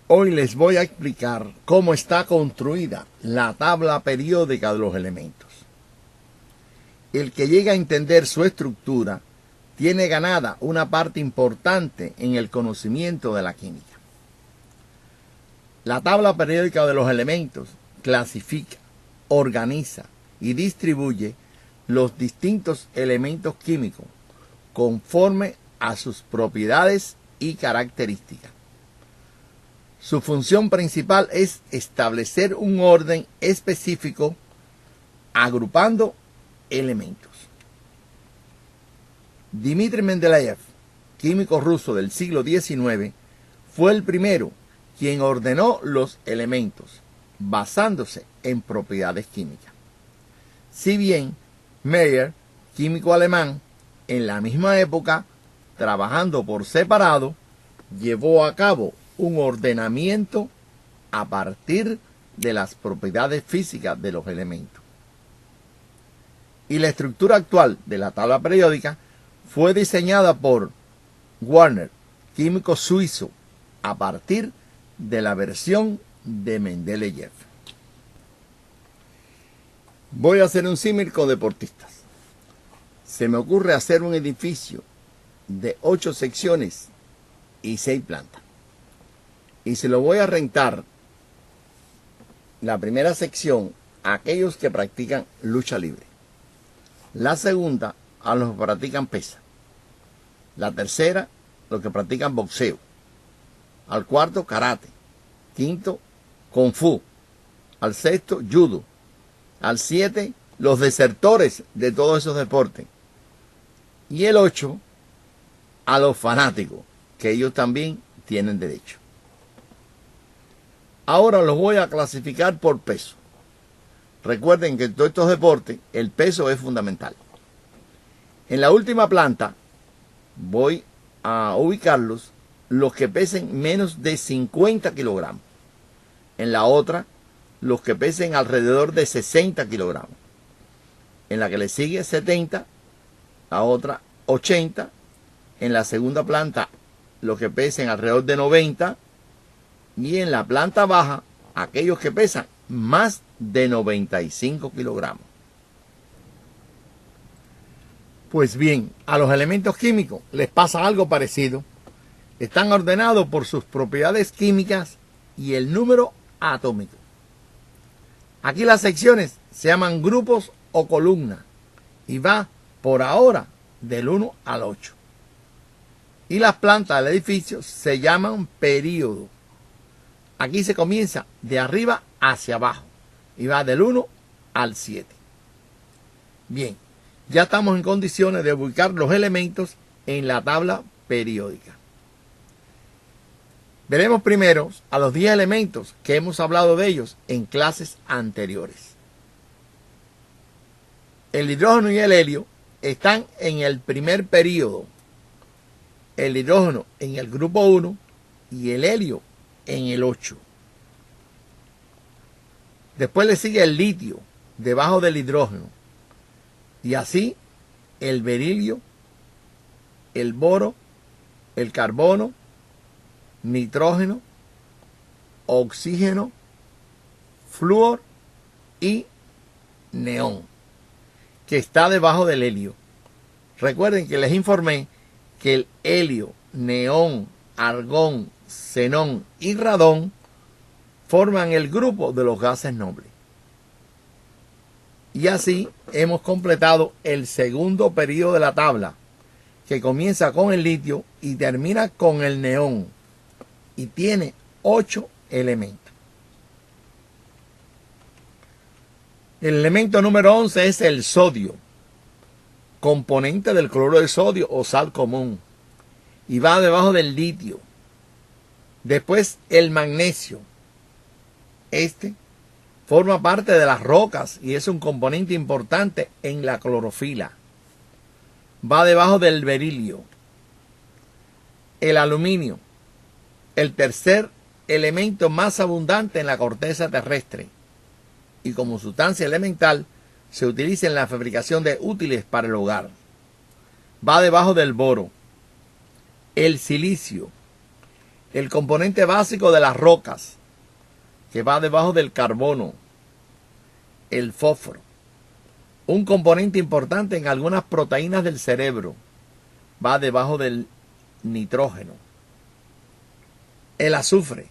Hoy les voy a explicar cómo está construida la tabla periódica de los elementos. El que llega a entender su estructura tiene ganada una parte importante en el conocimiento de la química. La tabla periódica de los elementos clasifica, organiza y distribuye los distintos elementos químicos conforme a sus propiedades y características. Su función principal es establecer un orden específico agrupando elementos. Dmitri Mendeleev, químico ruso del siglo XIX, fue el primero quien ordenó los elementos basándose en propiedades químicas. Si bien Mayer, químico alemán, en la misma época, trabajando por separado, llevó a cabo un ordenamiento a partir de las propiedades físicas de los elementos. Y la estructura actual de la tabla periódica fue diseñada por Werner, químico suizo, a partir de la versión de Mendeleev. Voy a hacer un símil con deportistas. Se me ocurre hacer un edificio de 8 secciones y 6 plantas. Y se lo voy a rentar la primera sección a aquellos que practican lucha libre. La segunda a los que practican pesa. La tercera, los que practican boxeo. Al cuarto, karate. Quinto, kung fu. Al sexto, judo. Al 7, los desertores de todos esos deportes. Y el 8, a los fanáticos, que ellos también tienen derecho. Ahora los voy a clasificar por peso. Recuerden que en todos estos deportes el peso es fundamental. En la última planta voy a ubicarlos los que pesen menos de 50 kilogramos. En la otra, los que pesen alrededor de 60 kilogramos. En la que le sigue 70, la otra 80. En la segunda planta, los que pesen alrededor de 90. Y en la planta baja, aquellos que pesan más de 95 kilogramos. Pues bien, a los elementos químicos les pasa algo parecido. Están ordenados por sus propiedades químicas y el número atómico. Aquí las secciones se llaman grupos o columnas y va por ahora del 1 al 8. Y las plantas del edificio se llaman períodos. Aquí se comienza de arriba hacia abajo y va del 1 al 7. Bien, ya estamos en condiciones de ubicar los elementos en la tabla periódica. Veremos primero a los 10 elementos que hemos hablado de ellos en clases anteriores. El hidrógeno y el helio están en el primer período. El hidrógeno en el grupo 1 y el helio en el 8. Después le sigue el litio debajo del hidrógeno. Y así el berilio, el boro, el carbono, nitrógeno, oxígeno, flúor y neón, que está debajo del helio. Recuerden que les informé que el helio, neón, argón, xenón y radón forman el grupo de los gases nobles. Y así hemos completado el segundo periodo de la tabla, que comienza con el litio y termina con el neón, y tiene 8 elementos. El elemento número 11 es el sodio, componente del cloruro de sodio o sal común, y va debajo del litio. Después el magnesio. Este forma parte de las rocas y es un componente importante en la clorofila. Va debajo del berilio. El aluminio, el tercer elemento más abundante en la corteza terrestre, y como sustancia elemental se utiliza en la fabricación de útiles para el hogar. Va debajo del boro. El silicio, El componente básico de las rocas, que va debajo del carbono, el fósforo. Un componente importante en algunas proteínas del cerebro, va debajo del nitrógeno. El azufre,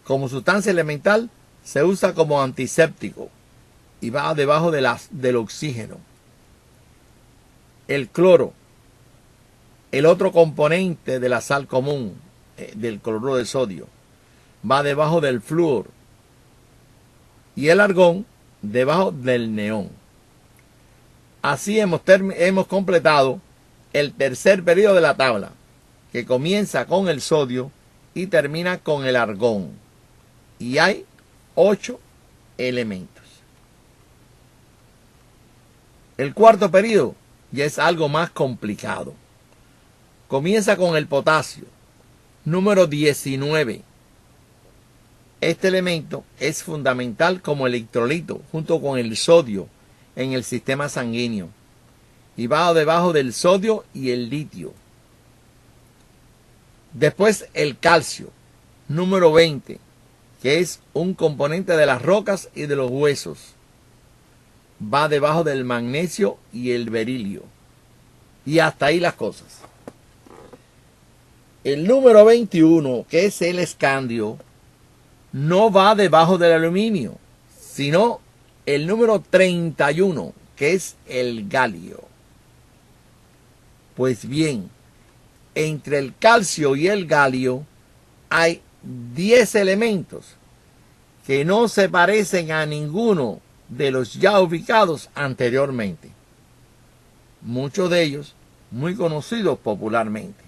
como sustancia elemental, se usa como antiséptico y va debajo del oxígeno. El cloro, el otro componente de la sal común, del cloruro de sodio, va debajo del flúor. Y el argón, debajo del neón. Así hemos completado el tercer periodo de la tabla, que comienza con el sodio y termina con el argón. Y hay 8 elementos. El cuarto periodo ya es algo más complicado. Comienza con el potasio, número 19. Este elemento es fundamental como electrolito junto con el sodio en el sistema sanguíneo y va debajo del sodio y el litio. Después el calcio, número 20, que es un componente de las rocas y de los huesos. Va debajo del magnesio y el berilio. Y hasta ahí las cosas. El número 21, que es el escandio, no va debajo del aluminio, sino el número 31, que es el galio. Pues bien, entre el calcio y el galio hay 10 elementos que no se parecen a ninguno de los ya ubicados anteriormente. Muchos de ellos muy conocidos popularmente.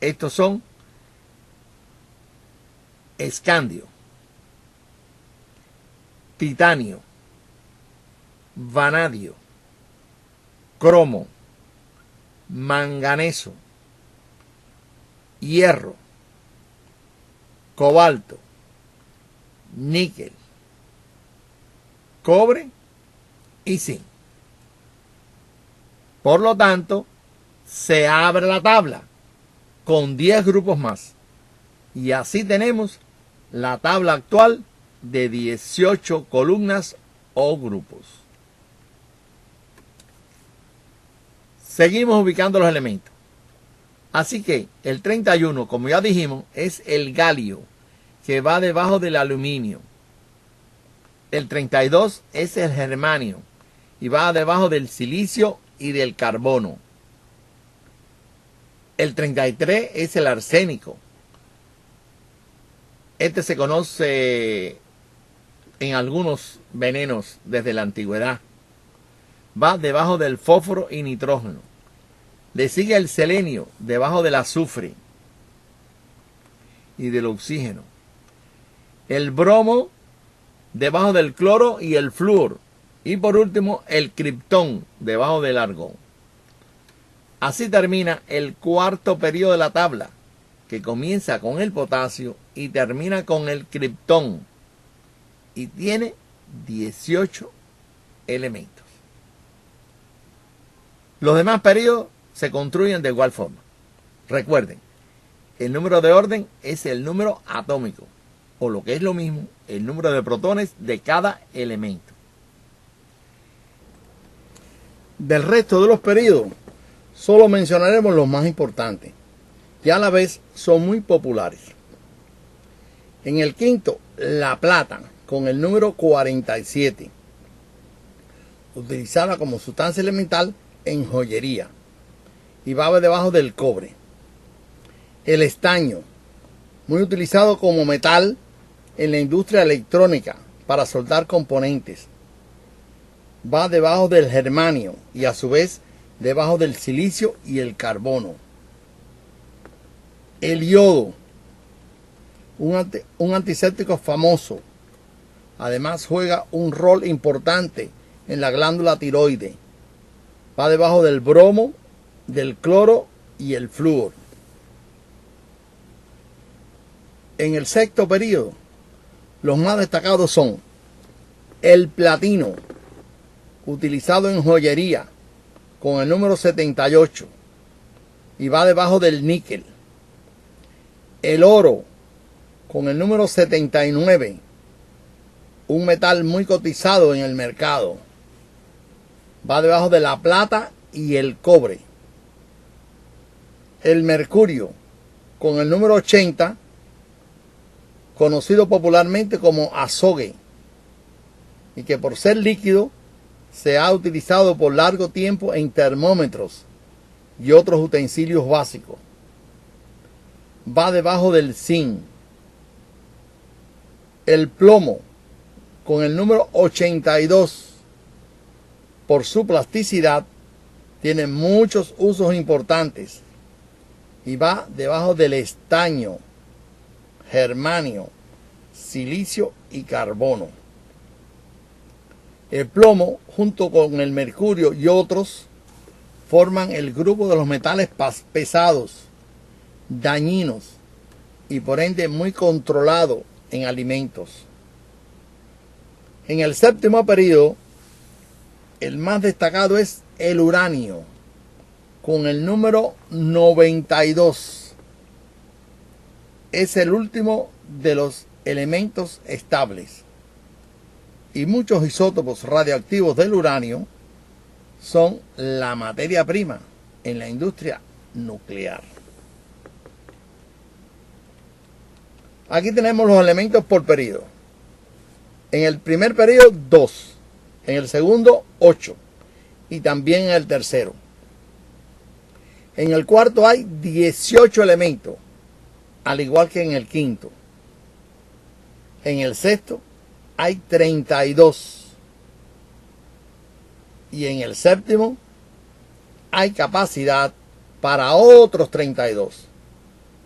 Estos son escandio, titanio, vanadio, cromo, manganeso, hierro, cobalto, níquel, cobre y zinc. Por lo tanto, se abre la tabla con 10 grupos más. Y así tenemos la tabla actual de 18 columnas o grupos. Seguimos ubicando los elementos. Así que el 31, como ya dijimos, es el galio, que va debajo del aluminio. El 32 es el germanio y va debajo del silicio y del carbono. El 33 es el arsénico. Este se conoce en algunos venenos desde la antigüedad. Va debajo del fósforo y nitrógeno. Le sigue el selenio debajo del azufre y del oxígeno. El bromo debajo del cloro y el flúor. Y por último el criptón debajo del argón. Así termina el cuarto periodo de la tabla, que comienza con el potasio y termina con el criptón. Y tiene 18 elementos. Los demás periodos se construyen de igual forma. Recuerden, el número de orden es el número atómico, o lo que es lo mismo, el número de protones de cada elemento. Del resto de los periodos, solo mencionaremos los más importantes, que a la vez son muy populares. En el quinto, la plata, con el número 47, utilizada como sustancia elemental en joyería, y va debajo del cobre. El estaño, muy utilizado como metal en la industria electrónica para soldar componentes, va debajo del germanio y a su vez debajo del silicio y el carbono. El yodo, un antiséptico famoso, además juega un rol importante en la glándula tiroide. Va debajo del bromo, del cloro y el flúor. En el sexto periodo, los más destacados son el platino, utilizado en joyería, con el número 78, y va debajo del níquel. El oro con el número 79, un metal muy cotizado en el mercado, va debajo de la plata y el cobre. El mercurio con el número 80, conocido popularmente como azogue, y que por ser líquido se ha utilizado por largo tiempo en termómetros y otros utensilios básicos. Va debajo del zinc. El plomo con el número 82, por su plasticidad, tiene muchos usos importantes y va debajo del estaño, germanio, silicio y carbono. El plomo, junto con el mercurio y otros, forman el grupo de los metales pesados, dañinos y por ende muy controlado en alimentos. En el séptimo periodo, el más destacado es el uranio, con el número 92. Es el último de los elementos estables. Y muchos isótopos radioactivos del uranio son la materia prima en la industria nuclear. Aquí tenemos los elementos por periodo. En el primer periodo 2, en el segundo 8 y también en el tercero. En el cuarto hay 18 elementos, al igual que en el quinto. En el sexto hay 32. Y en el séptimo hay capacidad para otros 32.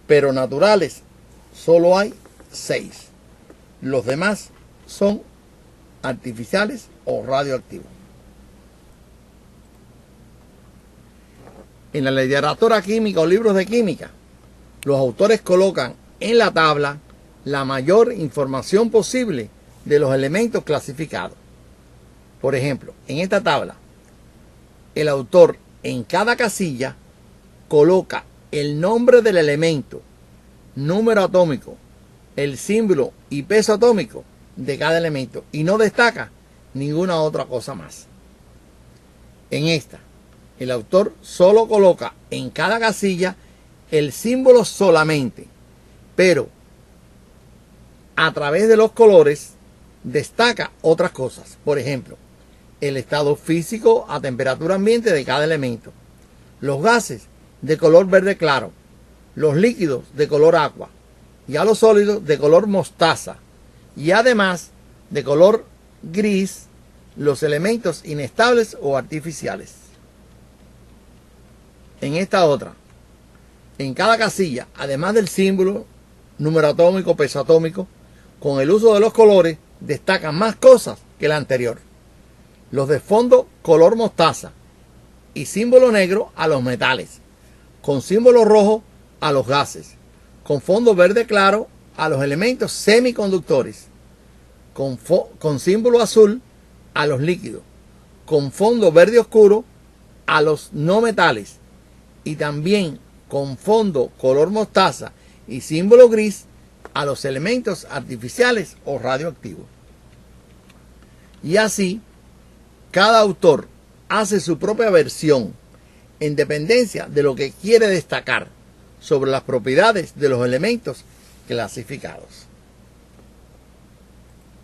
Pero naturales solo hay 6. Los demás son artificiales o radioactivos. En la literatura química o libros de química, los autores colocan en la tabla la mayor información posible de los elementos clasificados. Por ejemplo, en esta tabla, el autor en cada casilla coloca el nombre del elemento, número atómico, el símbolo y peso atómico de cada elemento y no destaca ninguna otra cosa más. En esta, el autor solo coloca en cada casilla el símbolo solamente, pero a través de los colores destaca otras cosas. Por ejemplo, el estado físico a temperatura ambiente de cada elemento, los gases de color verde claro, los líquidos de color agua y a los sólidos de color mostaza, y además de color gris los elementos inestables o artificiales. En esta otra, en cada casilla, además del símbolo, número atómico, peso atómico, con el uso de los colores destacan más cosas que la anterior. Los de fondo color mostaza y símbolo negro a los metales, con símbolo rojo a los gases, con fondo verde claro a los elementos semiconductores, con símbolo azul a los líquidos, con fondo verde oscuro a los no metales y también con fondo color mostaza y símbolo gris a los elementos artificiales o radioactivos. Y así, cada autor hace su propia versión en dependencia de lo que quiere destacar sobre las propiedades de los elementos clasificados.